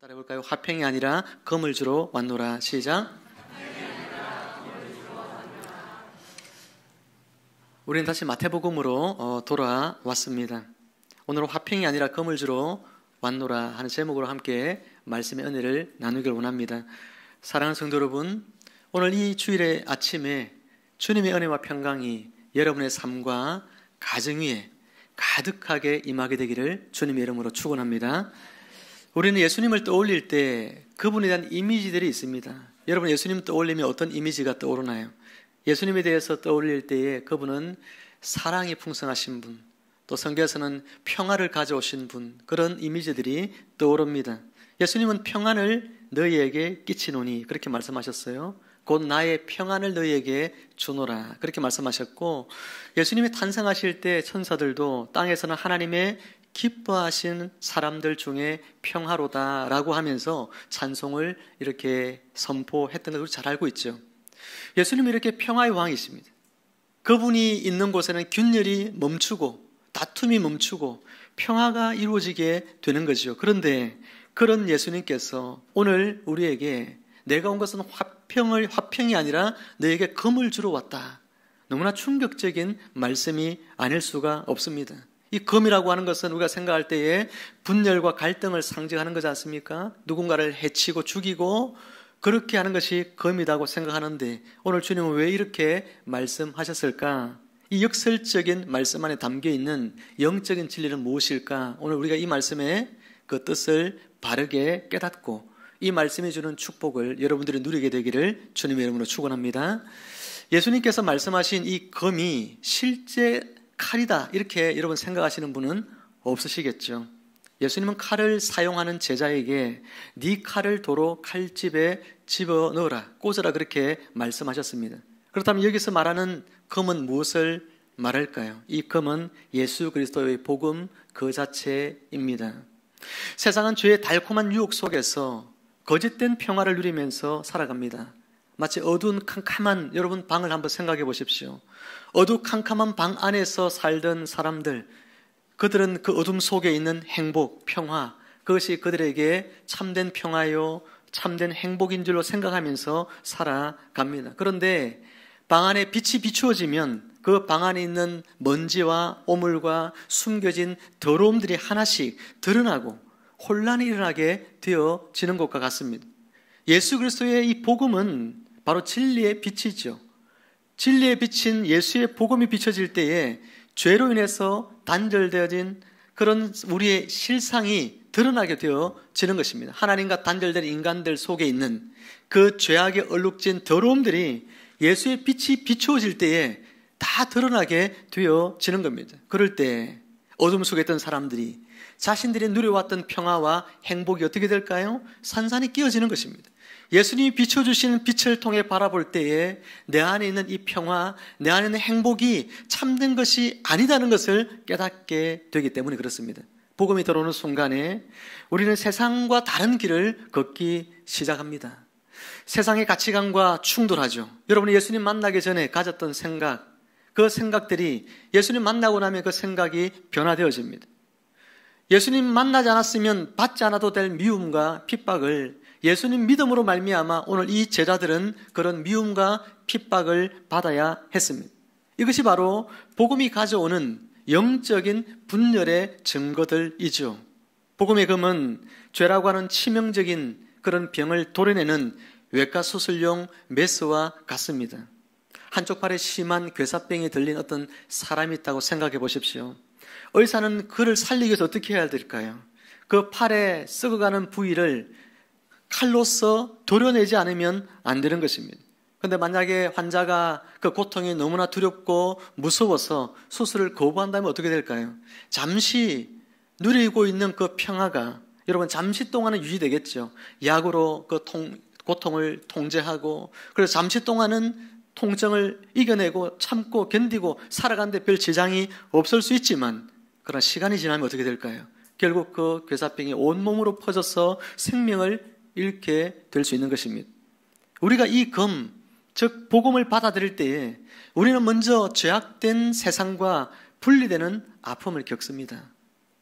따라해볼까요? 화평이 아니라 검을 주러 왔노라. 시작. 우리는 다시 마태복음으로 돌아왔습니다. 오늘은 화평이 아니라 검을 주러 왔노라 하는 제목으로 함께 말씀의 은혜를 나누길 원합니다. 사랑하는 성도 여러분, 오늘 이 주일의 아침에 주님의 은혜와 평강이 여러분의 삶과 가정 위에 가득하게 임하게 되기를 주님의 이름으로 축원합니다. 우리는 예수님을 떠올릴 때 그분에 대한 이미지들이 있습니다. 여러분, 예수님 떠올리면 어떤 이미지가 떠오르나요? 예수님에 대해서 떠올릴 때에 그분은 사랑이 풍성하신 분, 또 성경에서는 평화를 가져오신 분, 그런 이미지들이 떠오릅니다. 예수님은 평안을 너희에게 끼치노니 그렇게 말씀하셨어요. 곧 나의 평안을 너희에게 주노라 그렇게 말씀하셨고, 예수님이 탄생하실 때 천사들도 땅에서는 하나님의 기뻐하신 사람들 중에 평화로다라고 하면서 찬송을 이렇게 선포했던 것을 잘 알고 있죠. 예수님이 이렇게 평화의 왕이십니다. 그분이 있는 곳에는 균열이 멈추고 다툼이 멈추고 평화가 이루어지게 되는 거죠. 그런데 그런 예수님께서 오늘 우리에게 내가 온 것은 화평이 아니라 너에게 검을 주러 왔다. 너무나 충격적인 말씀이 아닐 수가 없습니다. 이 검이라고 하는 것은 우리가 생각할 때에 분열과 갈등을 상징하는 거지 않습니까? 누군가를 해치고 죽이고 그렇게 하는 것이 검이라고 생각하는데 오늘 주님은 왜 이렇게 말씀하셨을까? 이 역설적인 말씀 안에 담겨있는 영적인 진리는 무엇일까? 오늘 우리가 이 말씀의 그 뜻을 바르게 깨닫고 이 말씀이 주는 축복을 여러분들이 누리게 되기를 주님의 이름으로 축원합니다. 예수님께서 말씀하신 이 검이 실제 칼이다 이렇게 여러분 생각하시는 분은 없으시겠죠. 예수님은 칼을 사용하는 제자에게 네 칼을 도로 칼집에 집어넣어라, 꽂아라 그렇게 말씀하셨습니다. 그렇다면 여기서 말하는 검은 무엇을 말할까요? 이 검은 예수 그리스도의 복음 그 자체입니다. 세상은 죄의 달콤한 유혹 속에서 거짓된 평화를 누리면서 살아갑니다. 마치 어두운 캄캄한 여러분 방을 한번 생각해 보십시오. 어두캄캄한 방 안에서 살던 사람들, 그들은 그 어둠 속에 있는 행복, 평화, 그것이 그들에게 참된 평화요, 참된 행복인 줄로 생각하면서 살아갑니다. 그런데 방 안에 빛이 비추어지면 그 방 안에 있는 먼지와 오물과 숨겨진 더러움들이 하나씩 드러나고 혼란이 일어나게 되어지는 것과 같습니다. 예수 그리스도의 이 복음은 바로 진리의 빛이죠. 진리에 비친 예수의 복음이 비춰질 때에 죄로 인해서 단절되어진 그런 우리의 실상이 드러나게 되어지는 것입니다. 하나님과 단절된 인간들 속에 있는 그 죄악에 얼룩진 더러움들이 예수의 빛이 비추어질 때에 다 드러나게 되어지는 겁니다. 그럴 때 어둠 속에 있던 사람들이 자신들이 누려왔던 평화와 행복이 어떻게 될까요? 산산이 끼어지는 것입니다. 예수님이 비춰주시는 빛을 통해 바라볼 때에 내 안에 있는 이 평화, 내 안에 있는 행복이 참된 것이 아니다는 것을 깨닫게 되기 때문에 그렇습니다. 복음이 들어오는 순간에 우리는 세상과 다른 길을 걷기 시작합니다. 세상의 가치관과 충돌하죠. 여러분이 예수님 만나기 전에 가졌던 생각, 그 생각들이 예수님 만나고 나면 그 생각이 변화되어집니다. 예수님 만나지 않았으면 받지 않아도 될 미움과 핍박을 예수님 믿음으로 말미암아 오늘 이 제자들은 그런 미움과 핍박을 받아야 했습니다. 이것이 바로 복음이 가져오는 영적인 분열의 증거들이죠. 복음의 검은 죄라고 하는 치명적인 그런 병을 도려내는 외과 수술용 메스와 같습니다. 한쪽 팔에 심한 괴사병이 들린 어떤 사람이 있다고 생각해 보십시오. 의사는 그를 살리기 위해서 어떻게 해야 될까요? 그 팔에 썩어가는 부위를 칼로서 도려내지 않으면 안 되는 것입니다. 그런데 만약에 환자가 그 고통이 너무나 두렵고 무서워서 수술을 거부한다면 어떻게 될까요? 잠시 누리고 있는 그 평화가 여러분 잠시 동안은 유지되겠죠. 약으로 그 고통을 통제하고 그래서 잠시 동안은 통증을 이겨내고 참고 견디고 살아가는데 별 지장이 없을 수 있지만 그러나 시간이 지나면 어떻게 될까요? 결국 그 괴사병이 온몸으로 퍼져서 생명을 잃게 될 수 있는 것입니다. 우리가 이 검, 즉 복음을 받아들일 때에 우리는 먼저 죄악된 세상과 분리되는 아픔을 겪습니다.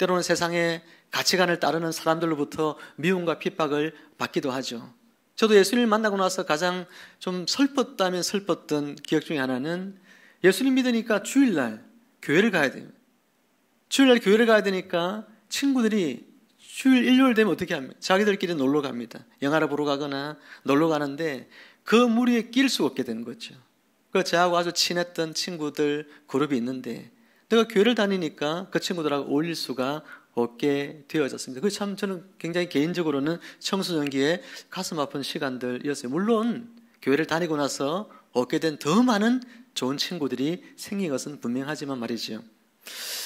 때로는 세상의 가치관을 따르는 사람들로부터 미움과 핍박을 받기도 하죠. 저도 예수님을 만나고 나서 가장 좀 슬펐다면 슬펐던 기억 중에 하나는 예수님 믿으니까 주일날 교회를 가야 돼요. 주일날 교회를 가야 되니까 친구들이 주일 일요일 되면 어떻게 합니까? 자기들끼리 놀러 갑니다. 영화를 보러 가거나 놀러 가는데 그 무리에 낄 수가 없게 되는 거죠. 그 저하고 아주 친했던 친구들 그룹이 있는데 내가 교회를 다니니까 그 친구들하고 어울릴 수가 없게 되어졌습니다. 그게 참 저는 굉장히 개인적으로는 청소년기에 가슴 아픈 시간들이었어요. 물론 교회를 다니고 나서 얻게 된 더 많은 좋은 친구들이 생긴 것은 분명하지만 말이죠.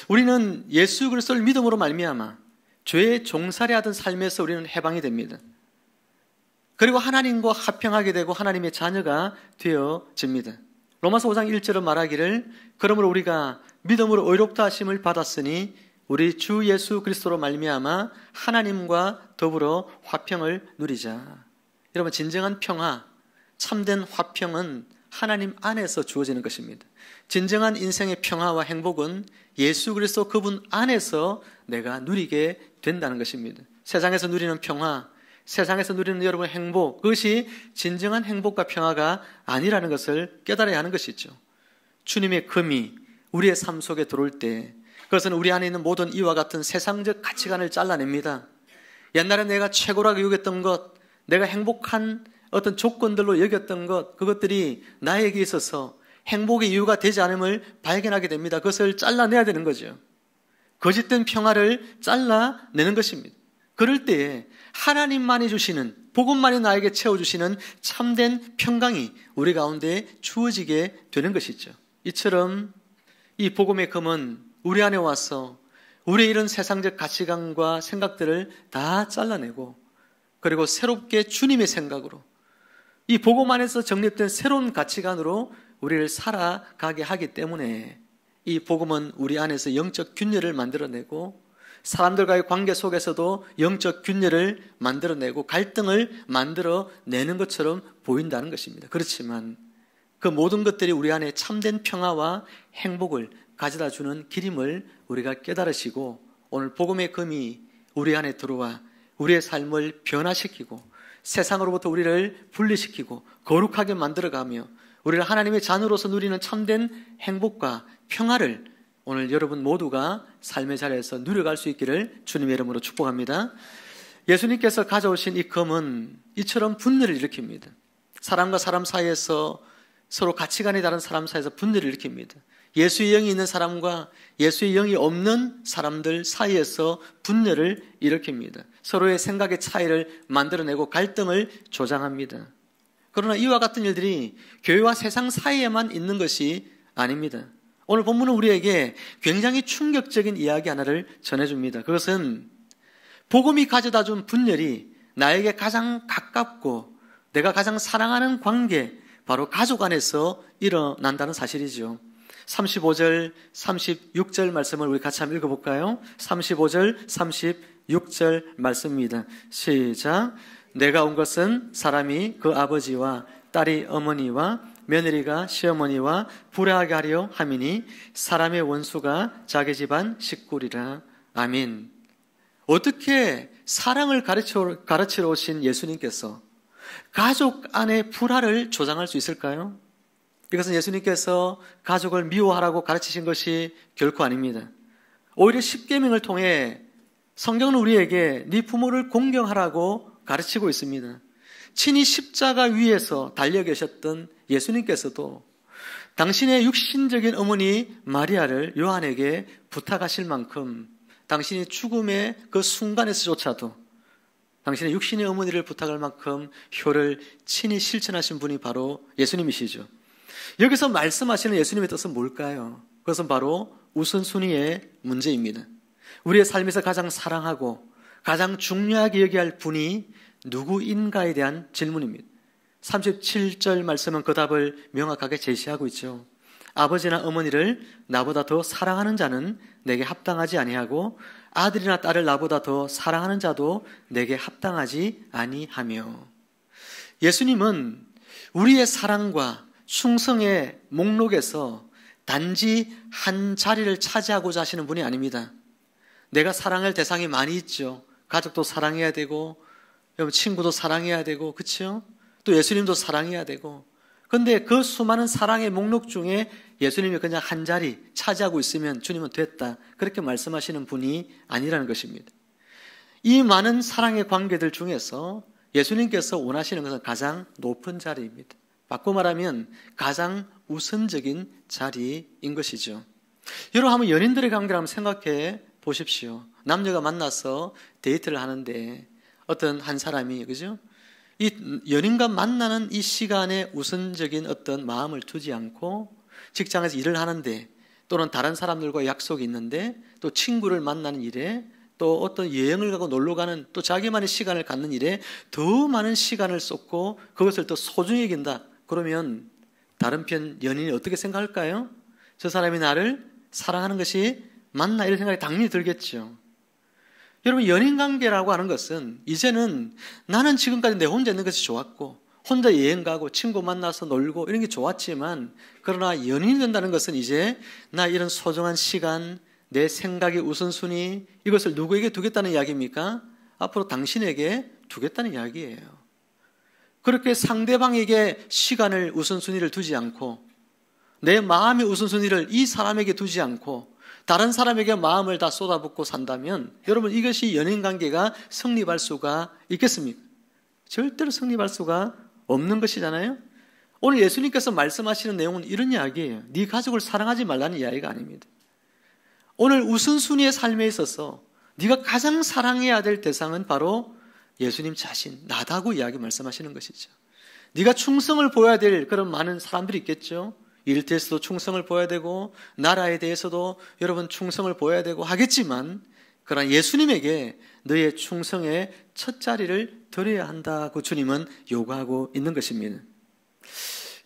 우리는 예수 그리스도를 믿음으로 말미암아 죄의 종살이하던 삶에서 우리는 해방이 됩니다. 그리고 하나님과 화평하게 되고 하나님의 자녀가 되어집니다. 로마서 5장 1절은 말하기를 그러므로 우리가 믿음으로 의롭다 하심을 받았으니 우리 주 예수 그리스도로 말미암아 하나님과 더불어 화평을 누리자. 여러분, 진정한 평화, 참된 화평은 하나님 안에서 주어지는 것입니다. 진정한 인생의 평화와 행복은 예수 그리스도 그분 안에서 내가 누리게 된다는 것입니다. 세상에서 누리는 평화, 세상에서 누리는 여러분의 행복, 그것이 진정한 행복과 평화가 아니라는 것을 깨달아야 하는 것이죠. 주님의 금이 우리의 삶 속에 들어올 때 그것은 우리 안에 있는 모든 이와 같은 세상적 가치관을 잘라냅니다. 옛날에 내가 최고라고 여겼던 것, 내가 행복한 어떤 조건들로 여겼던 것, 그것들이 나에게 있어서 행복의 이유가 되지 않음을 발견하게 됩니다. 그것을 잘라내야 되는 거죠. 거짓된 평화를 잘라내는 것입니다. 그럴 때에 하나님만이 주시는, 복음만이 나에게 채워주시는 참된 평강이 우리 가운데 주어지게 되는 것이죠. 이처럼 이 복음의 금은 우리 안에 와서 우리의 이런 세상적 가치관과 생각들을 다 잘라내고 그리고 새롭게 주님의 생각으로 이 복음 안에서 정립된 새로운 가치관으로 우리를 살아가게 하기 때문에 이 복음은 우리 안에서 영적 균열을 만들어내고 사람들과의 관계 속에서도 영적 균열을 만들어내고 갈등을 만들어내는 것처럼 보인다는 것입니다. 그렇지만 그 모든 것들이 우리 안에 참된 평화와 행복을 가져다 주는 길임을 우리가 깨달으시고 오늘 복음의 금이 우리 안에 들어와 우리의 삶을 변화시키고 세상으로부터 우리를 분리시키고 거룩하게 만들어가며 우리를 하나님의 자녀로서 누리는 참된 행복과 평화를 오늘 여러분 모두가 삶의 자리에서 누려갈 수 있기를 주님의 이름으로 축복합니다. 예수님께서 가져오신 이 금은 이처럼 분열을 일으킵니다. 사람과 사람 사이에서 서로 가치관이 다른 사람 사이에서 분열을 일으킵니다. 예수의 영이 있는 사람과 예수의 영이 없는 사람들 사이에서 분열을 일으킵니다. 서로의 생각의 차이를 만들어내고 갈등을 조장합니다. 그러나 이와 같은 일들이 교회와 세상 사이에만 있는 것이 아닙니다. 오늘 본문은 우리에게 굉장히 충격적인 이야기 하나를 전해줍니다. 그것은 복음이 가져다준 분열이 나에게 가장 가깝고 내가 가장 사랑하는 관계, 바로 가족 안에서 일어난다는 사실이죠. 35절, 36절 말씀을 우리 같이 한번 읽어볼까요? 35절, 36절 말씀입니다. 시작. 내가 온 것은 사람이 그 아버지와 딸이 어머니와 며느리가 시어머니와 불화하게 하려 함이니 사람의 원수가 자기 집안 식구리라. 아멘. 어떻게 사랑을 가르치러 오신 예수님께서 가족 안에 불화를 조장할 수 있을까요? 이것은 예수님께서 가족을 미워하라고 가르치신 것이 결코 아닙니다. 오히려 십계명을 통해 성경은 우리에게 네 부모를 공경하라고 가르치고 있습니다. 친히 십자가 위에서 달려 계셨던 예수님께서도 당신의 육신적인 어머니 마리아를 요한에게 부탁하실 만큼 당신이 죽음의 그 순간에서조차도 당신의 육신의 어머니를 부탁할 만큼 효를 친히 실천하신 분이 바로 예수님이시죠. 여기서 말씀하시는 예수님의 뜻은 뭘까요? 그것은 바로 우선순위의 문제입니다. 우리의 삶에서 가장 사랑하고 가장 중요하게 여겨야 할 분이 누구인가에 대한 질문입니다. 37절 말씀은 그 답을 명확하게 제시하고 있죠. 아버지나 어머니를 나보다 더 사랑하는 자는 내게 합당하지 아니하고 아들이나 딸을 나보다 더 사랑하는 자도 내게 합당하지 아니하며. 예수님은 우리의 사랑과 충성의 목록에서 단지 한 자리를 차지하고자 하시는 분이 아닙니다. 내가 사랑할 대상이 많이 있죠. 가족도 사랑해야 되고, 여러분 친구도 사랑해야 되고, 그렇죠? 또 예수님도 사랑해야 되고. 그런데 그 수많은 사랑의 목록 중에 예수님이 그냥 한 자리 차지하고 있으면 주님은 됐다, 그렇게 말씀하시는 분이 아니라는 것입니다. 이 많은 사랑의 관계들 중에서 예수님께서 원하시는 것은 가장 높은 자리입니다. 바꿔 말하면 가장 우선적인 자리인 것이죠. 여러분 한번 연인들의 관계를 한번 생각해 보십시오. 남녀가 만나서 데이트를 하는데 어떤 한 사람이, 그죠? 이 연인과 만나는 이 시간에 우선적인 어떤 마음을 두지 않고 직장에서 일을 하는데, 또는 다른 사람들과 약속이 있는데, 또 친구를 만나는 일에, 또 어떤 여행을 가고 놀러 가는, 또 자기만의 시간을 갖는 일에 더 많은 시간을 쏟고 그것을 더 소중히 여긴다. 그러면 다른 편 연인이 어떻게 생각할까요? 저 사람이 나를 사랑하는 것이 맞나, 이런 생각이 당연히 들겠죠. 여러분 연인 관계라고 하는 것은 이제는 나는 지금까지 내 혼자 있는 것이 좋았고, 혼자 여행 가고 친구 만나서 놀고 이런 게 좋았지만, 그러나 연인이 된다는 것은 이제 나 이런 소중한 시간, 내 생각의 우선순위, 이것을 누구에게 두겠다는 이야기입니까? 앞으로 당신에게 두겠다는 이야기예요. 그렇게 상대방에게 시간을 우선순위를 두지 않고, 내 마음의 우선순위를 이 사람에게 두지 않고 다른 사람에게 마음을 다 쏟아붓고 산다면, 여러분 이것이 연인관계가 성립할 수가 있겠습니까? 절대로 성립할 수가 없는 것이잖아요. 오늘 예수님께서 말씀하시는 내용은 이런 이야기예요. 네 가족을 사랑하지 말라는 이야기가 아닙니다. 오늘 우선순위의 삶에 있어서 네가 가장 사랑해야 될 대상은 바로 예수님 자신, 나다고 이야기 말씀하시는 것이죠. 네가 충성을 보여야 될 그런 많은 사람들이 있겠죠. 일터에서도 충성을 보여야 되고, 나라에 대해서도 여러분 충성을 보여야 되고 하겠지만, 그러나 예수님에게 너의 충성의 첫 자리를 드려야 한다고 주님은 요구하고 있는 것입니다.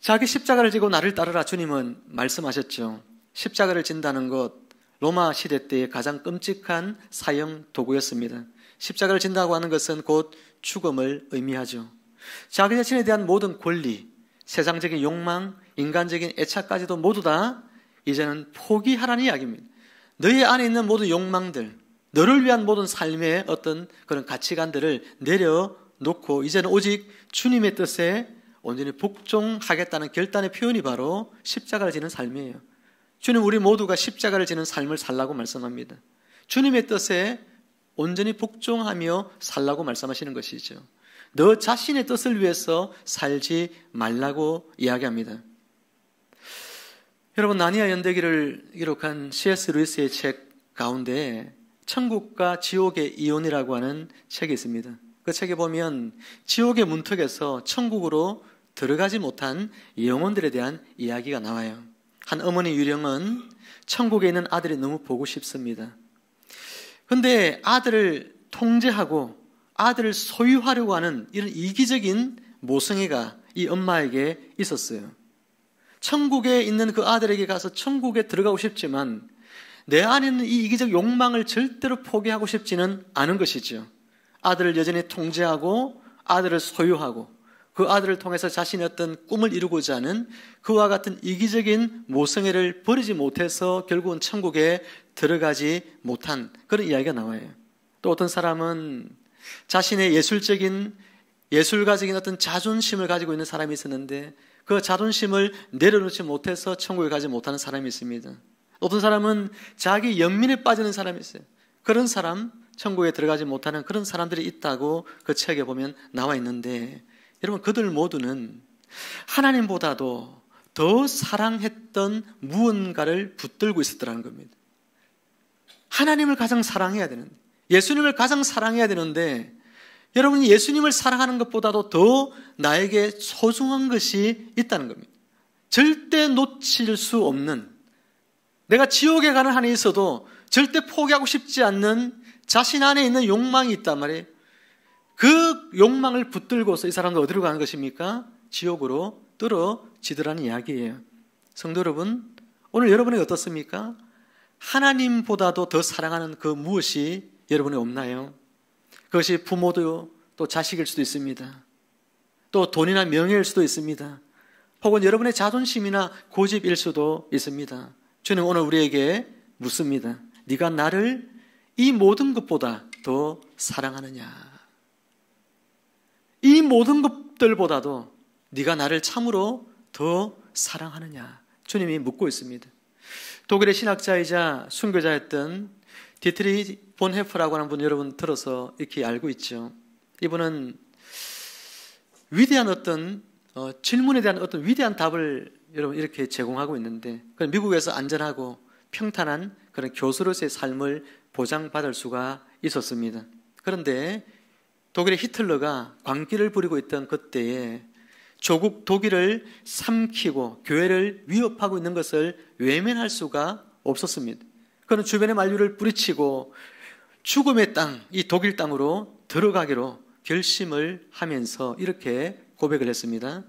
자기 십자가를 지고 나를 따르라 주님은 말씀하셨죠. 십자가를 진다는 것, 로마 시대 때의 가장 끔찍한 사형 도구였습니다. 십자가를 진다고 하는 것은 곧 죽음을 의미하죠. 자기 자신에 대한 모든 권리, 세상적인 욕망, 인간적인 애착까지도 모두 다 이제는 포기하라는 이야기입니다. 너희 안에 있는 모든 욕망들, 너를 위한 모든 삶의 어떤 그런 가치관들을 내려놓고 이제는 오직 주님의 뜻에 온전히 복종하겠다는 결단의 표현이 바로 십자가를 지는 삶이에요. 주님, 우리 모두가 십자가를 지는 삶을 살라고 말씀합니다. 주님의 뜻에 온전히 복종하며 살라고 말씀하시는 것이죠. 너 자신의 뜻을 위해서 살지 말라고 이야기합니다. 여러분, 나니아 연대기를 기록한 C.S. 루이스의 책 가운데 천국과 지옥의 이혼이라고 하는 책이 있습니다. 그 책에 보면 지옥의 문턱에서 천국으로 들어가지 못한 영혼들에 대한 이야기가 나와요. 한 어머니 유령은 천국에 있는 아들이 너무 보고 싶습니다. 그런데 아들을 통제하고 아들을 소유하려고 하는 이런 이기적인 모성애가 이 엄마에게 있었어요. 천국에 있는 그 아들에게 가서 천국에 들어가고 싶지만 내 안에 있는 이 이기적 욕망을 절대로 포기하고 싶지는 않은 것이죠. 아들을 여전히 통제하고 아들을 소유하고 그 아들을 통해서 자신의 어떤 꿈을 이루고자 하는 그와 같은 이기적인 모성애를 버리지 못해서 결국은 천국에 들어가지 못한 그런 이야기가 나와요. 또 어떤 사람은 자신의 예술가적인 어떤 자존심을 가지고 있는 사람이 있었는데 그 자존심을 내려놓지 못해서 천국에 가지 못하는 사람이 있습니다. 어떤 사람은 자기 연민에 빠지는 사람이 있어요. 그런 사람, 천국에 들어가지 못하는 그런 사람들이 있다고 그 책에 보면 나와 있는데, 여러분 그들 모두는 하나님보다도 더 사랑했던 무언가를 붙들고 있었더라는 겁니다. 하나님을 가장 사랑해야 되는데, 예수님을 가장 사랑해야 되는데, 여러분이 예수님을 사랑하는 것보다도 더 나에게 소중한 것이 있다는 겁니다. 절대 놓칠 수 없는, 내가 지옥에 가는 한에 있어도 절대 포기하고 싶지 않는 자신 안에 있는 욕망이 있단 말이에요. 그 욕망을 붙들고서 이 사람들 어디로 가는 것입니까? 지옥으로 떨어지더라는 이야기예요. 성도 여러분, 오늘 여러분이 어떻습니까? 하나님보다도 더 사랑하는 그 무엇이 여러분이 없나요? 그것이 부모도 또 자식일 수도 있습니다. 또 돈이나 명예일 수도 있습니다. 혹은 여러분의 자존심이나 고집일 수도 있습니다. 주님 오늘 우리에게 묻습니다. 네가 나를 이 모든 것보다 더 사랑하느냐? 이 모든 것들보다도 네가 나를 참으로 더 사랑하느냐? 주님이 묻고 있습니다. 독일의 신학자이자 순교자였던 디트리 본 헤퍼라고 하는 분 여러분 들어서 이렇게 알고 있죠. 이분은 위대한 어떤 질문에 대한 어떤 위대한 답을 여러분 이렇게 제공하고 있는데, 미국에서 안전하고 평탄한 그런 교수로서의 삶을 보장받을 수가 있었습니다. 그런데 독일의 히틀러가 광기를 부리고 있던 그때에 조국 독일을 삼키고 교회를 위협하고 있는 것을 외면할 수가 없었습니다. 그는 주변의 만류를 뿌리치고 죽음의 땅, 이 독일 땅으로 들어가기로 결심을 하면서 이렇게 고백을 했습니다.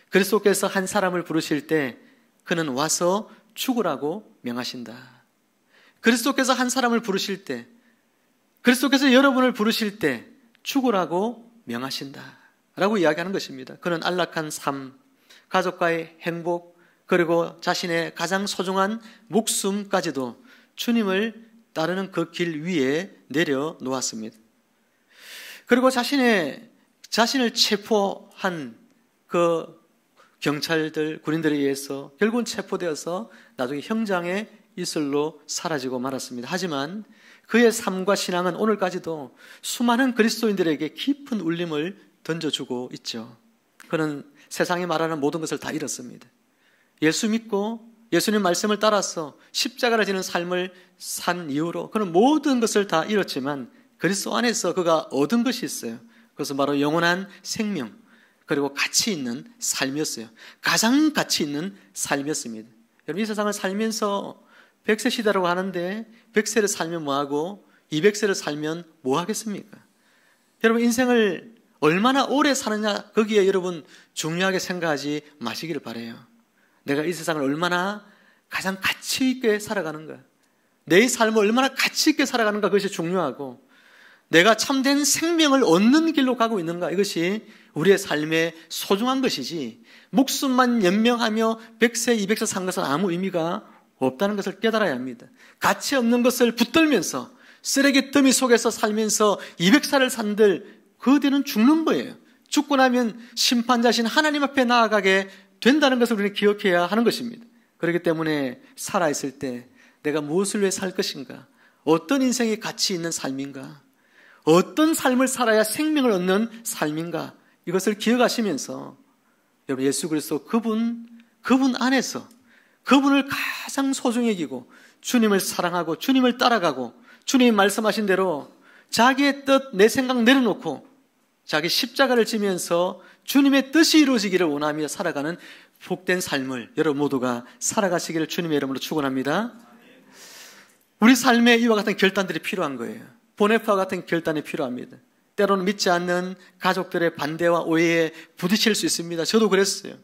그리스도께서 한 사람을 부르실 때 그는 와서 죽으라고 명하신다. 그리스도께서 한 사람을 부르실 때, 그리스도께서 여러분을 부르실 때 죽으라고 명하신다 라고 이야기하는 것입니다. 그는 안락한 삶, 가족과의 행복, 그리고 자신의 가장 소중한 목숨까지도 주님을 따르는 그 길 위에 내려놓았습니다. 그리고 자신을 체포한 그 경찰들, 군인들에 의해서 결국은 체포되어서 나중에 형장의 이슬로 사라지고 말았습니다. 하지만 그의 삶과 신앙은 오늘까지도 수많은 그리스도인들에게 깊은 울림을 던져주고 있죠. 그는 세상이 말하는 모든 것을 다 잃었습니다. 예수 믿고 예수님 말씀을 따라서 십자가를 지는 삶을 산 이후로 그는 모든 것을 다 잃었지만 그리스도 안에서 그가 얻은 것이 있어요. 그것은 바로 영원한 생명, 그리고 가치 있는 삶이었어요. 가장 가치 있는 삶이었습니다. 여러분, 이 세상을 살면서 100세 시대라고 하는데 100세를 살면 뭐하고 200세를 살면 뭐하겠습니까? 여러분, 인생을 얼마나 오래 사느냐, 거기에 여러분 중요하게 생각하지 마시기를 바라요. 내가 이 세상을 얼마나 가장 가치 있게 살아가는가, 내 삶을 얼마나 가치 있게 살아가는가, 그것이 중요하고, 내가 참된 생명을 얻는 길로 가고 있는가, 이것이 우리의 삶에 소중한 것이지, 목숨만 연명하며 100세, 200세 산 것은 아무 의미가 없다는 것을 깨달아야 합니다. 가치 없는 것을 붙들면서 쓰레기 더미 속에서 살면서 200살을 산들, 그들은 죽는 거예요. 죽고 나면 심판자신 하나님 앞에 나아가게 된다는 것을 우리는 기억해야 하는 것입니다. 그렇기 때문에 살아있을 때 내가 무엇을 위해 살 것인가, 어떤 인생이 가치 있는 삶인가, 어떤 삶을 살아야 생명을 얻는 삶인가, 이것을 기억하시면서 여러분, 예수 그리스도 그분 안에서 그분을 가장 소중히 여기고 주님을 사랑하고 주님을 따라가고 주님이 말씀하신 대로 자기의 뜻, 내 생각 내려놓고 자기 십자가를 지면서 주님의 뜻이 이루어지기를 원하며 살아가는 복된 삶을 여러분 모두가 살아가시기를 주님의 이름으로 축원합니다. 우리 삶에 이와 같은 결단들이 필요한 거예요. 보네파와 같은 결단이 필요합니다. 때로는 믿지 않는 가족들의 반대와 오해에 부딪힐 수 있습니다. 저도 그랬어요.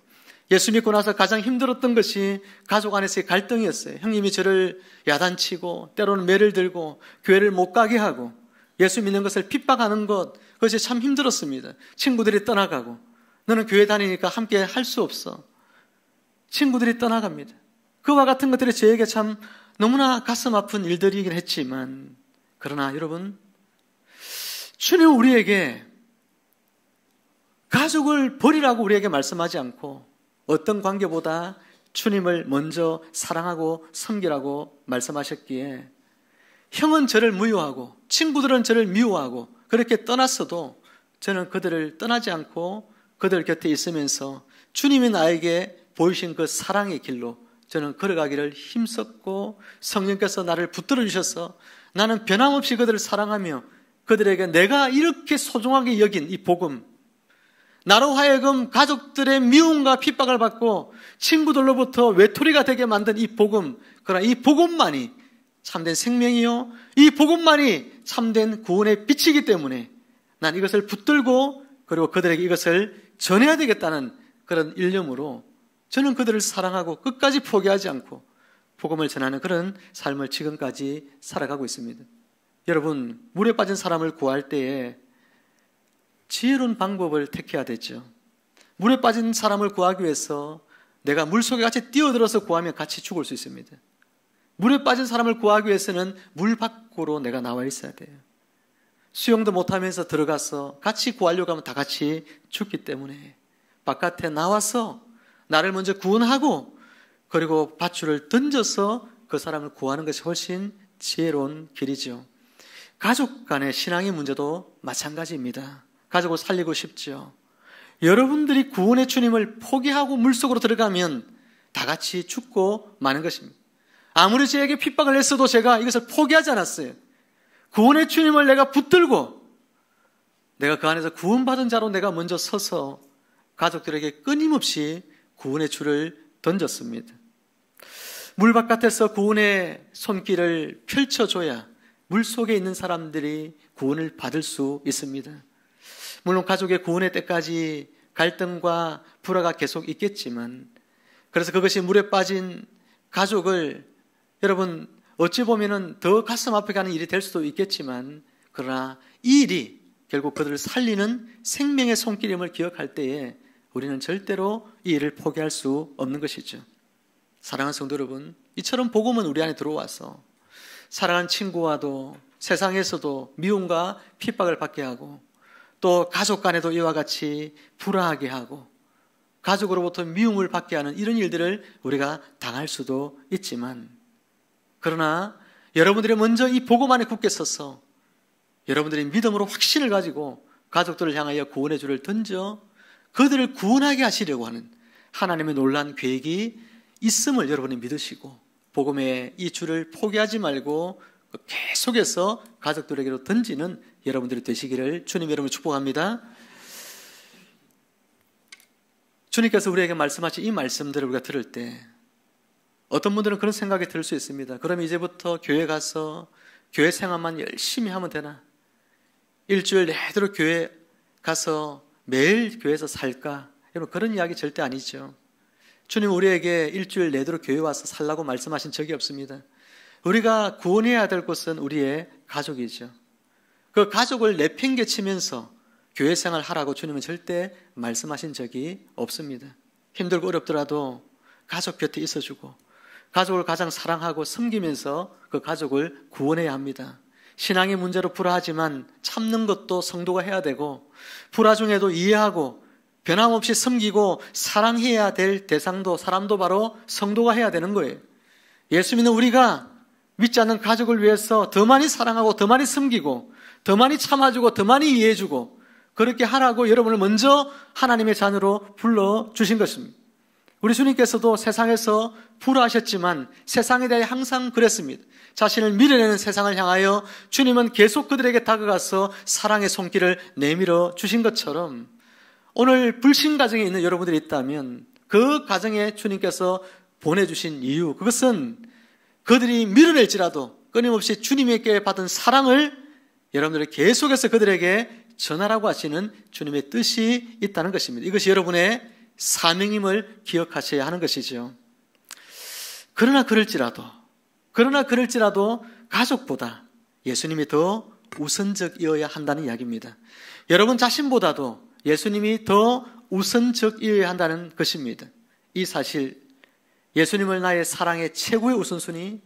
예수 믿고 나서 가장 힘들었던 것이 가족 안에서의 갈등이었어요. 형님이 저를 야단치고 때로는 매를 들고 교회를 못 가게 하고 예수 믿는 것을 핍박하는 것, 그것이 참 힘들었습니다. 친구들이 떠나가고, 너는 교회 다니니까 함께 할 수 없어. 친구들이 떠나갑니다. 그와 같은 것들이 저에게 참 너무나 가슴 아픈 일들이긴 했지만, 그러나 여러분, 주님은 우리에게 가족을 버리라고 우리에게 말씀하지 않고 어떤 관계보다 주님을 먼저 사랑하고 섬기라고 말씀하셨기에, 형은 저를 무효하고 친구들은 저를 미워하고 그렇게 떠났어도 저는 그들을 떠나지 않고 그들 곁에 있으면서 주님이 나에게 보이신 그 사랑의 길로 저는 걸어가기를 힘썼고, 성령께서 나를 붙들어 주셔서 나는 변함없이 그들을 사랑하며 그들에게 내가 이렇게 소중하게 여긴 이 복음, 나로 하여금 가족들의 미움과 핍박을 받고 친구들로부터 외톨이가 되게 만든 이 복음, 그러나 이 복음만이 참된 생명이요, 이 복음만이 참된 구원의 빛이기 때문에 난 이것을 붙들고 그리고 그들에게 이것을 전해야 되겠다는 그런 일념으로 저는 그들을 사랑하고 끝까지 포기하지 않고 복음을 전하는 그런 삶을 지금까지 살아가고 있습니다. 여러분, 물에 빠진 사람을 구할 때에 지혜로운 방법을 택해야 되죠. 물에 빠진 사람을 구하기 위해서 내가 물속에 같이 뛰어들어서 구하면 같이 죽을 수 있습니다. 물에 빠진 사람을 구하기 위해서는 물 밖으로 내가 나와 있어야 돼요. 수영도 못하면서 들어가서 같이 구하려고 하면 다 같이 죽기 때문에 바깥에 나와서 나를 먼저 구원하고 그리고 밧줄을 던져서 그 사람을 구하는 것이 훨씬 지혜로운 길이죠. 가족 간의 신앙의 문제도 마찬가지입니다. 가족을 살리고 싶죠. 여러분들이 구원의 주님을 포기하고 물속으로 들어가면 다 같이 죽고 마는 것입니다. 아무리 저에게 핍박을 했어도 제가 이것을 포기하지 않았어요. 구원의 주님을 내가 붙들고 내가 그 안에서 구원받은 자로 내가 먼저 서서 가족들에게 끊임없이 구원의 줄을 던졌습니다. 물 바깥에서 구원의 손길을 펼쳐줘야 물속에 있는 사람들이 구원을 받을 수 있습니다. 물론 가족의 구원의 때까지 갈등과 불화가 계속 있겠지만, 그래서 그것이 물에 빠진 가족을 여러분 어찌 보면은 더 가슴 아프게 하는 일이 될 수도 있겠지만, 그러나 이 일이 결국 그들을 살리는 생명의 손길임을 기억할 때에 우리는 절대로 이 일을 포기할 수 없는 것이죠. 사랑하는 성도 여러분, 이처럼 복음은 우리 안에 들어와서 사랑하는 친구와도 세상에서도 미움과 핍박을 받게 하고, 또 가족 간에도 이와 같이 불화하게 하고 가족으로부터 미움을 받게 하는 이런 일들을 우리가 당할 수도 있지만, 그러나 여러분들이 먼저 이 복음 안에 굳게 서서 여러분들이 믿음으로 확신을 가지고 가족들을 향하여 구원의 줄을 던져 그들을 구원하게 하시려고 하는 하나님의 놀라운 계획이 있음을 여러분이 믿으시고 복음의 이 줄을 포기하지 말고 계속해서 가족들에게로 던지는 여러분들이 되시기를 주님 여러분을 축복합니다. 주님께서 우리에게 말씀하신 이 말씀들을 우리가 들을 때 어떤 분들은 그런 생각이 들 수 있습니다. 그럼 이제부터 교회 가서 교회 생활만 열심히 하면 되나? 일주일 내도록 교회 가서 매일 교회에서 살까? 여러분 그런 이야기 절대 아니죠. 주님 우리에게 일주일 내도록 교회 와서 살라고 말씀하신 적이 없습니다. 우리가 구원해야 될 곳은 우리의 가족이죠. 그 가족을 내팽개치면서 교회 생활 하라고 주님은 절대 말씀하신 적이 없습니다. 힘들고 어렵더라도 가족 곁에 있어주고 가족을 가장 사랑하고 섬기면서 그 가족을 구원해야 합니다. 신앙의 문제로 불화하지만 참는 것도 성도가 해야 되고, 불화 중에도 이해하고 변함없이 섬기고 사랑해야 될 대상도 사람도 바로 성도가 해야 되는 거예요. 예수 믿는 우리가 믿지 않는 가족을 위해서 더 많이 사랑하고 더 많이 섬기고 더 많이 참아주고 더 많이 이해해주고 그렇게 하라고 여러분을 먼저 하나님의 자녀로 불러주신 것입니다. 우리 주님께서도 세상에서 불화하셨지만 세상에 대해 항상 그랬습니다. 자신을 밀어내는 세상을 향하여 주님은 계속 그들에게 다가가서 사랑의 손길을 내밀어 주신 것처럼 오늘 불신 가정에 있는 여러분들이 있다면 그 가정에 주님께서 보내주신 이유, 그것은 그들이 밀어낼지라도 끊임없이 주님에게 받은 사랑을 여러분들이 계속해서 그들에게 전하라고 하시는 주님의 뜻이 있다는 것입니다. 이것이 여러분의 사명임을 기억하셔야 하는 것이죠. 그러나 그럴지라도 가족보다 예수님이 더 우선적이어야 한다는 이야기입니다. 여러분 자신보다도 예수님이 더 우선적이어야 한다는 것입니다. 이 사실, 예수님을 나의 사랑의 최고의 우선순위,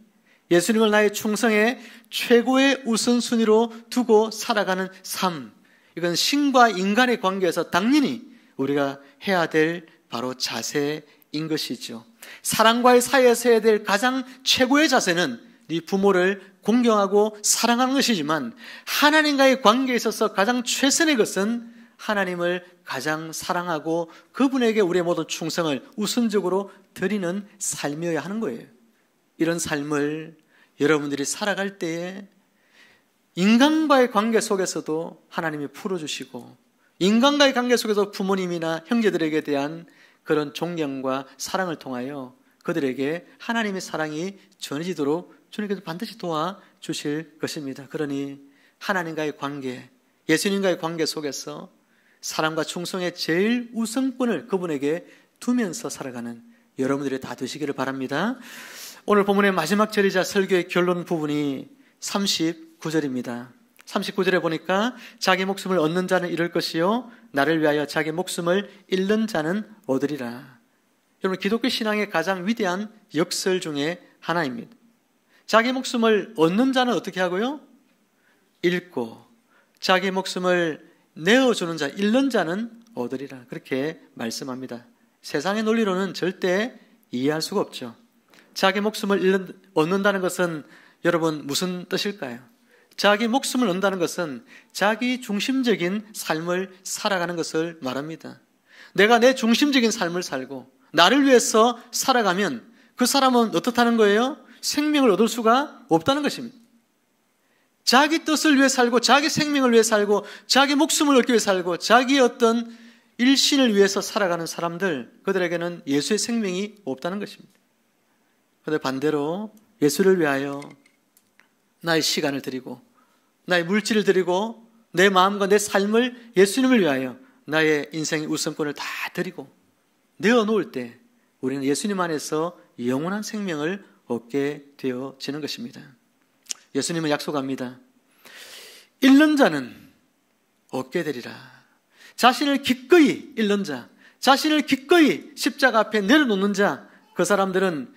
예수님을 나의 충성의 최고의 우선순위로 두고 살아가는 삶, 이건 신과 인간의 관계에서 당연히 우리가 해야 될 바로 자세인 것이죠. 사랑과의 사이에서 해야 될 가장 최고의 자세는 네 부모를 공경하고 사랑하는 것이지만, 하나님과의 관계에 있어서 가장 최선의 것은 하나님을 가장 사랑하고 그분에게 우리의 모든 충성을 우선적으로 드리는 삶이어야 하는 거예요. 이런 삶을 여러분들이 살아갈 때에 인간과의 관계 속에서도 하나님이 풀어주시고, 인간과의 관계 속에서 부모님이나 형제들에게 대한 그런 존경과 사랑을 통하여 그들에게 하나님의 사랑이 전해지도록 주님께서 반드시 도와주실 것입니다. 그러니 하나님과의 관계, 예수님과의 관계 속에서 사랑과 충성의 제일 우선권을 그분에게 두면서 살아가는 여러분들이 다 되시기를 바랍니다. 오늘 본문의 마지막 절이자 설교의 결론 부분이 39절입니다. 39절에 보니까 자기 목숨을 얻는 자는 잃을 것이요 나를 위하여 자기 목숨을 잃는 자는 얻으리라. 여러분 기독교 신앙의 가장 위대한 역설 중에 하나입니다. 자기 목숨을 얻는 자는 어떻게 하고요? 잃고 자기 목숨을 내어주는 자, 잃는 자는 얻으리라. 그렇게 말씀합니다. 세상의 논리로는 절대 이해할 수가 없죠. 자기 목숨을 얻는다는 것은 여러분 무슨 뜻일까요? 자기 목숨을 얻는다는 것은 자기 중심적인 삶을 살아가는 것을 말합니다. 내가 내 중심적인 삶을 살고 나를 위해서 살아가면 그 사람은 어떻다는 거예요? 생명을 얻을 수가 없다는 것입니다. 자기 뜻을 위해 살고 자기 생명을 위해 살고 자기 목숨을 얻기 위해 살고 자기의 어떤 일신을 위해서 살아가는 사람들, 그들에게는 예수의 생명이 없다는 것입니다. 그런데 반대로 예수를 위하여 나의 시간을 드리고 나의 물질을 드리고 내 마음과 내 삶을 예수님을 위하여 나의 인생의 우선권을 다 드리고 내어놓을 때 우리는 예수님 안에서 영원한 생명을 얻게 되어지는 것입니다. 예수님은 약속합니다. 잃는 자는 얻게 되리라. 자신을 기꺼이 잃는 자, 자신을 기꺼이 십자가 앞에 내려놓는 자, 그 사람들은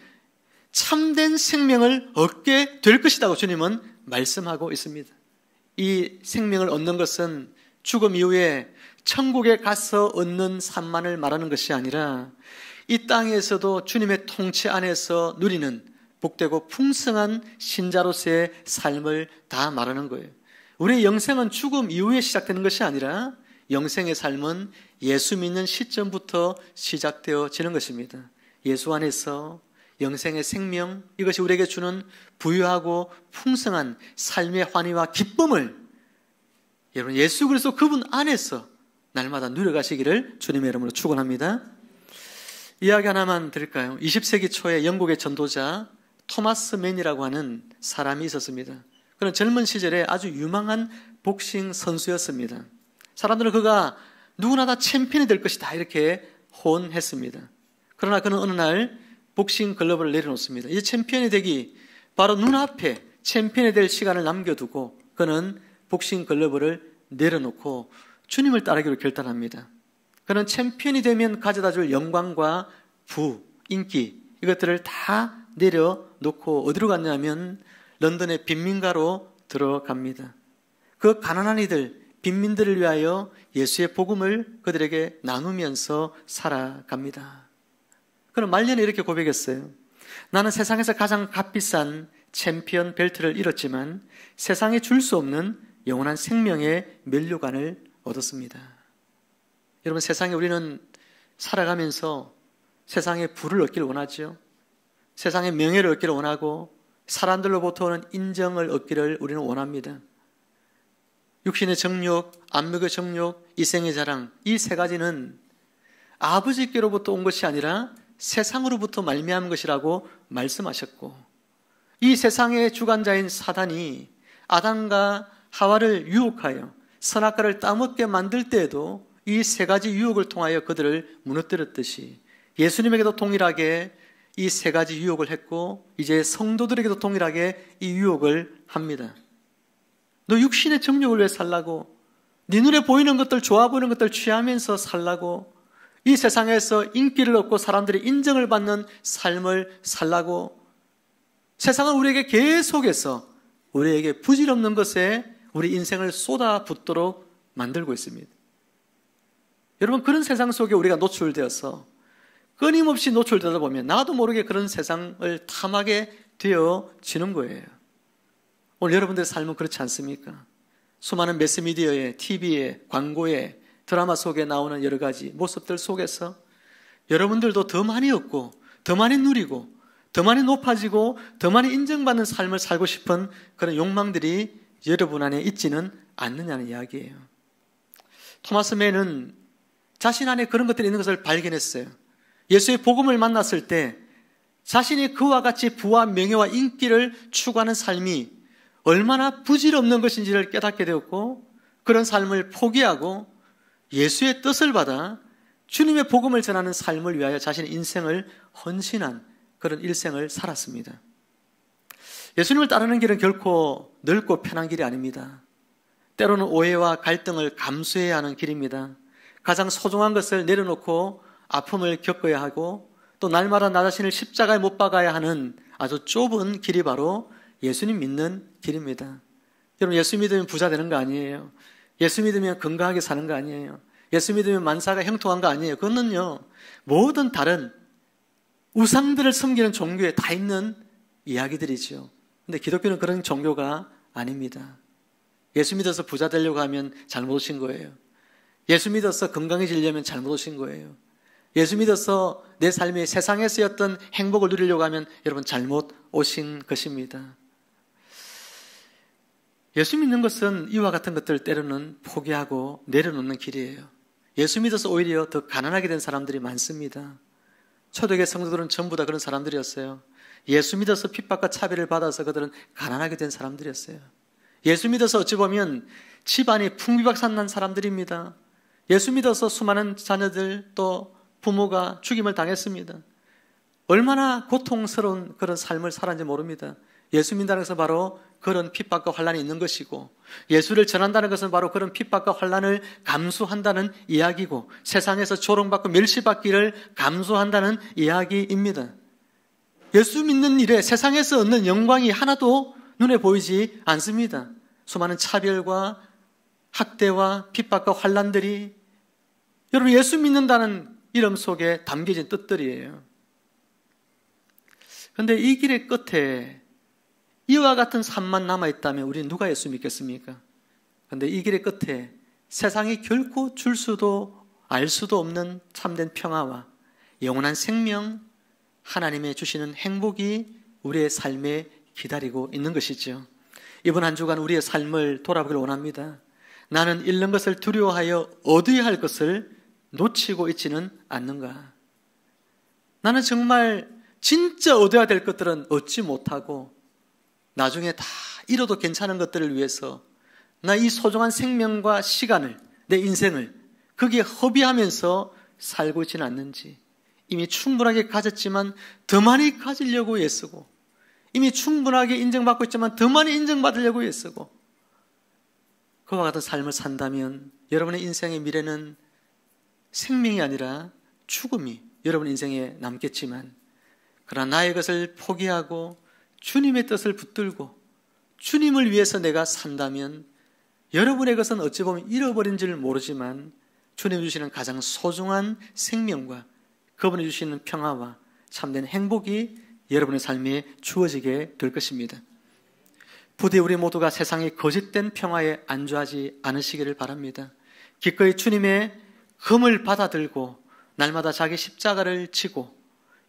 참된 생명을 얻게 될 것이라고 주님은 말씀하고 있습니다. 이 생명을 얻는 것은 죽음 이후에 천국에 가서 얻는 삶만을 말하는 것이 아니라 이 땅에서도 주님의 통치 안에서 누리는 복되고 풍성한 신자로서의 삶을 다 말하는 거예요. 우리의 영생은 죽음 이후에 시작되는 것이 아니라 영생의 삶은 예수 믿는 시점부터 시작되어지는 것입니다. 예수 안에서 영생의 생명, 이것이 우리에게 주는 부유하고 풍성한 삶의 환희와 기쁨을 여러분 예수 그리스도 그분 안에서 날마다 누려가시기를 주님의 이름으로 축원합니다. 이야기 하나만 드릴까요? 20세기 초에 영국의 전도자 토마스 맨이라고 하는 사람이 있었습니다. 그는 젊은 시절에 아주 유망한 복싱 선수였습니다. 사람들은 그가 누구나 다 챔피언이 될 것이다 이렇게 호언했습니다. 그러나 그는 어느 날 복싱 글러브를 내려놓습니다. 이제 챔피언이 되기 바로 눈앞에 챔피언이 될 시간을 남겨두고 그는 복싱 글러브를 내려놓고 주님을 따르기로 결단합니다. 그는 챔피언이 되면 가져다 줄 영광과 부, 인기 이것들을 다 내려놓고 어디로 갔냐면 런던의 빈민가로 들어갑니다. 그 가난한 이들, 빈민들을 위하여 예수의 복음을 그들에게 나누면서 살아갑니다. 그는 말년에 이렇게 고백했어요. 나는 세상에서 가장 값비싼 챔피언 벨트를 잃었지만 세상에 줄 수 없는 영원한 생명의 면류관을 얻었습니다. 여러분, 세상에 우리는 살아가면서 세상의 부를 얻기를 원하죠. 세상의 명예를 얻기를 원하고 사람들로부터 오는 인정을 얻기를 우리는 원합니다. 육신의 정욕, 안목의 정욕, 이생의 자랑, 이 세 가지는 아버지께로부터 온 것이 아니라 세상으로부터 말미암은 것이라고 말씀하셨고, 이 세상의 주관자인 사단이 아담과 하와를 유혹하여 선악과를 따먹게 만들 때에도 이 세 가지 유혹을 통하여 그들을 무너뜨렸듯이 예수님에게도 동일하게 이 세 가지 유혹을 했고 이제 성도들에게도 동일하게 이 유혹을 합니다. 너 육신의 정욕을 위해 살라고, 네 눈에 보이는 것들, 좋아 보이는 것들 취하면서 살라고, 이 세상에서 인기를 얻고 사람들의 인정을 받는 삶을 살라고, 세상은 우리에게 계속해서 우리에게 부질없는 것에 우리 인생을 쏟아붓도록 만들고 있습니다. 여러분, 그런 세상 속에 우리가 노출되어서 끊임없이 노출되다 보면 나도 모르게 그런 세상을 탐하게 되어지는 거예요. 오늘 여러분들의 삶은 그렇지 않습니까? 수많은 매스미디어에, TV에, 광고에, 드라마 속에 나오는 여러 가지 모습들 속에서 여러분들도 더 많이 얻고 더 많이 누리고 더 많이 높아지고 더 많이 인정받는 삶을 살고 싶은 그런 욕망들이 여러분 안에 있지는 않느냐는 이야기예요. 토마스 맨은 자신 안에 그런 것들이 있는 것을 발견했어요. 예수의 복음을 만났을 때 자신이 그와 같이 부와 명예와 인기를 추구하는 삶이 얼마나 부질없는 것인지를 깨닫게 되었고, 그런 삶을 포기하고 예수의 뜻을 받아 주님의 복음을 전하는 삶을 위하여 자신의 인생을 헌신한 그런 일생을 살았습니다. 예수님을 따르는 길은 결코 넓고 편한 길이 아닙니다. 때로는 오해와 갈등을 감수해야 하는 길입니다. 가장 소중한 것을 내려놓고 아픔을 겪어야 하고 또 날마다 나 자신을 십자가에 못 박아야 하는 아주 좁은 길이 바로 예수님 믿는 길입니다. 여러분, 예수 믿으면 부자 되는 거 아니에요. 예수 믿으면 건강하게 사는 거 아니에요. 예수 믿으면 만사가 형통한 거 아니에요. 그거는요, 모든 다른 우상들을 섬기는 종교에 다 있는 이야기들이죠. 근데 기독교는 그런 종교가 아닙니다. 예수 믿어서 부자 되려고 하면 잘못 오신 거예요. 예수 믿어서 건강해지려면 잘못 오신 거예요. 예수 믿어서 내 삶이 세상에서의 어떤 행복을 누리려고 하면 여러분 잘못 오신 것입니다. 예수 믿는 것은 이와 같은 것들을 때로는 포기하고 내려놓는 길이에요. 예수 믿어서 오히려 더 가난하게 된 사람들이 많습니다. 초대교회 성도들은 전부 다 그런 사람들이었어요. 예수 믿어서 핍박과 차별을 받아서 그들은 가난하게 된 사람들이었어요. 예수 믿어서 어찌 보면 집안이 풍비박산난 사람들입니다. 예수 믿어서 수많은 자녀들 또 부모가 죽임을 당했습니다. 얼마나 고통스러운 그런 삶을 살았는지 모릅니다. 예수 믿는다는 것은 바로 그런 핍박과 환난이 있는 것이고, 예수를 전한다는 것은 바로 그런 핍박과 환난을 감수한다는 이야기고, 세상에서 조롱받고 멸시받기를 감수한다는 이야기입니다. 예수 믿는 일에 세상에서 얻는 영광이 하나도 눈에 보이지 않습니다. 수많은 차별과 학대와 핍박과 환난들이 여러분 예수 믿는다는 이름 속에 담겨진 뜻들이에요. 그런데 이 길의 끝에 이와 같은 삶만 남아있다면 우리는 누가 예수 믿겠습니까? 그런데 이 길의 끝에 세상이 결코 줄 수도 알 수도 없는 참된 평화와 영원한 생명, 하나님의 주시는 행복이 우리의 삶에 기다리고 있는 것이죠. 이번 한 주간 우리의 삶을 돌아보길 원합니다. 나는 잃는 것을 두려워하여 얻어야 할 것을 놓치고 있지는 않는가? 나는 정말 진짜 얻어야 될 것들은 얻지 못하고 나중에 다 잃어도 괜찮은 것들을 위해서 나 이 소중한 생명과 시간을, 내 인생을 거기에 허비하면서 살고 있지는 않는지, 이미 충분하게 가졌지만 더 많이 가지려고 애쓰고, 이미 충분하게 인정받고 있지만 더 많이 인정받으려고 애쓰고, 그와 같은 삶을 산다면 여러분의 인생의 미래는 생명이 아니라 죽음이 여러분 인생에 남겠지만, 그러나 나의 것을 포기하고 주님의 뜻을 붙들고 주님을 위해서 내가 산다면 여러분의 것은 어찌 보면 잃어버린 줄 모르지만 주님 주시는 가장 소중한 생명과 그분이 주시는 평화와 참된 행복이 여러분의 삶에 주어지게 될 것입니다. 부디 우리 모두가 세상의 거짓된 평화에 안주하지 않으시기를 바랍니다. 기꺼이 주님의 금을 받아들고 날마다 자기 십자가를 지고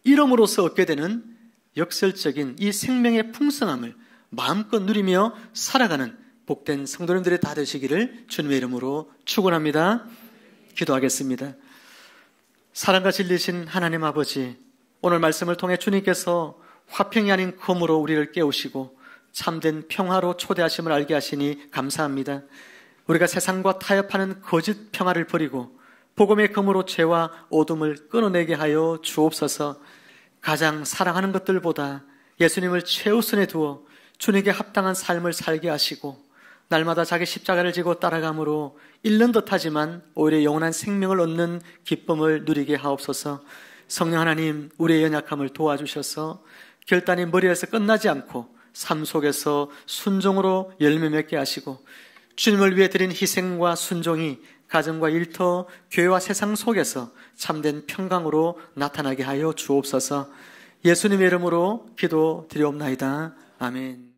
이름으로써 얻게 되는 역설적인 이 생명의 풍성함을 마음껏 누리며 살아가는 복된 성도님들이 다 되시기를 주님의 이름으로 축원합니다. 기도하겠습니다. 사랑과 진리신 하나님 아버지, 오늘 말씀을 통해 주님께서 화평이 아닌 금으로 우리를 깨우시고 참된 평화로 초대하심을 알게 하시니 감사합니다. 우리가 세상과 타협하는 거짓 평화를 버리고 복음의 금으로 죄와 어둠을 끊어내게 하여 주옵소서. 가장 사랑하는 것들보다 예수님을 최우선에 두어 주님께 합당한 삶을 살게 하시고 날마다 자기 십자가를 지고 따라감으로 잃는 듯하지만 오히려 영원한 생명을 얻는 기쁨을 누리게 하옵소서. 성령 하나님, 우리의 연약함을 도와주셔서 결단이 머리에서 끝나지 않고 삶 속에서 순종으로 열매 맺게 하시고 주님을 위해 드린 희생과 순종이 가정과 일터, 교회와 세상 속에서 참된 평강으로 나타나게 하여 주옵소서. 예수님의 이름으로 기도드리옵나이다. 아멘.